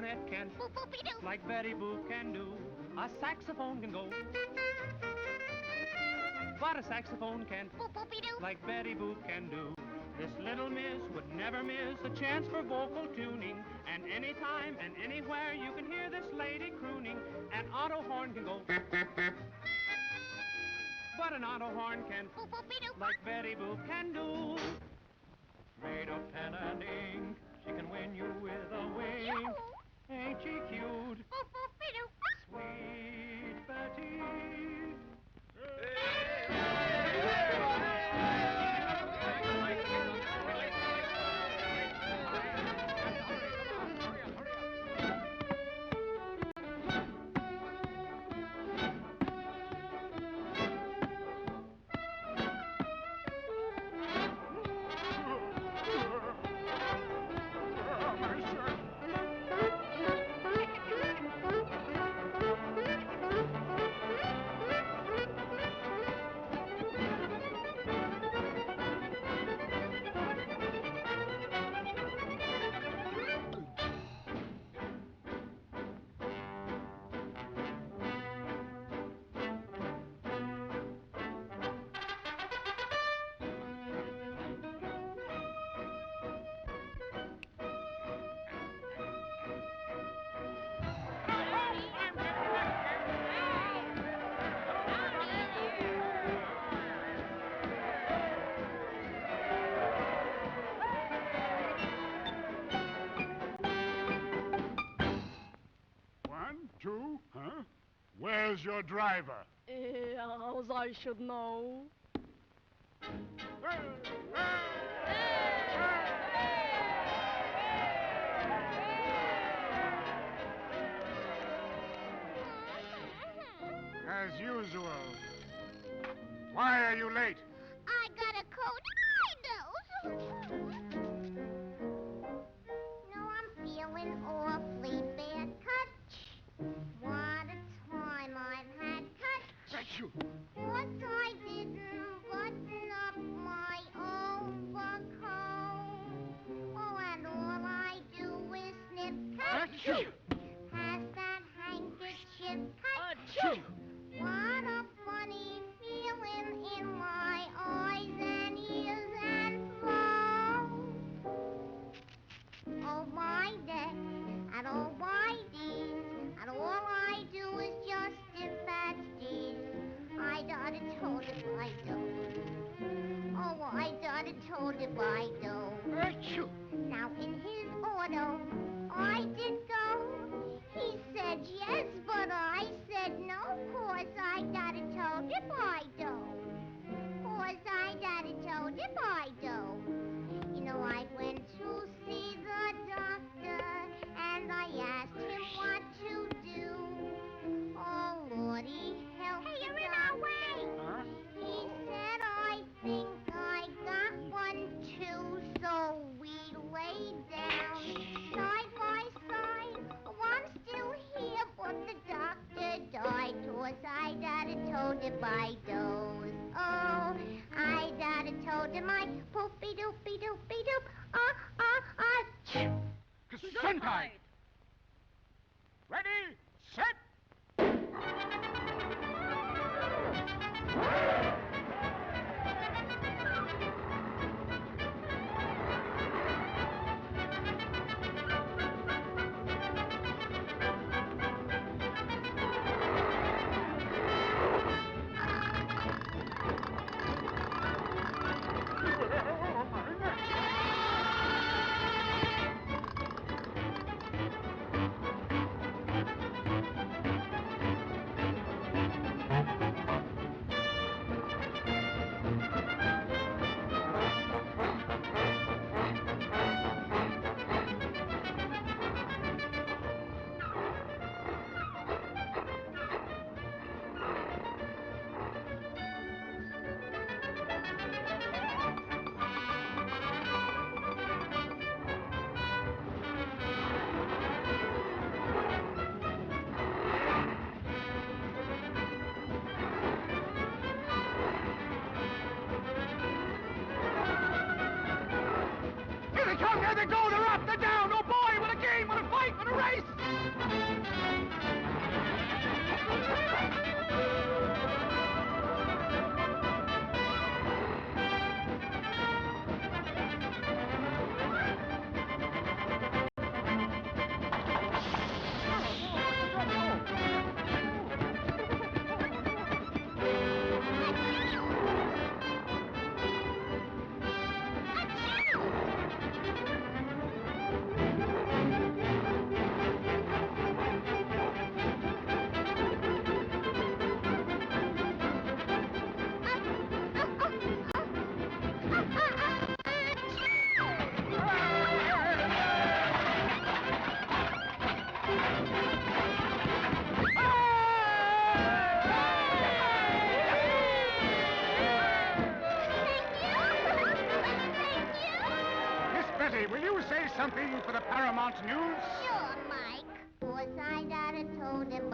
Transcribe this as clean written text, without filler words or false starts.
clarinet can Boop-boopy-doo. like Betty Boop can do. A saxophone can go, but a saxophone can't Boop-boopy-doo. like Betty Boop can do. This little miss would never miss a chance for vocal tuning, and anytime and anywhere you can hear this lady crooning. An auto horn can go, but an auto horn can't Boop-boopy-doo. like Betty Boop can do. Made of pen and ink, she can win you with a wink. Yoo-hoo. Ain't she cute, Boop-boopy-doo. sweet Betty? One, two, huh? Where's your driver? As I should know. As usual. Why are you late? I got a cold nose. No, I'm feeling awfully bad. Touch. What a time I've had. Touch. That's you. Cause I didn't button up my overcoat. Oh, and all I do is snip. Touch. Achoo. Pass that handkerchief. Touch. Achoo. What a funny feeling in my eyes and ears and throat. Oh, my neck and oh, my knees, and all I do is just dip that steez. I done it, told it, I don't. Oh, I done it, told it, I don't. Achoo. Now in his auto, I did go. He said yes, but I said no, 'cause I got it told if I don't. 'Cause I got it told if I don't. You know, I went to see the doctor, and I asked him what to do. Oh, Lordy, help me. Hey, you're in our way. Huh? He said, I think I got one too, so we lay down side by side. Oh, I'm still here, but the doctor died, 'cause I got it told him I dose. Oh, I got it told him I poopy doopy doopy doop. Gesundheit. Ready, set. Here they come! Here they go! They're up! They're down! Oh boy! What a game! What a fight! What a race! face! Miss Betty, will you say something for the Paramount News? Sure, Mike. 'Cause I done told him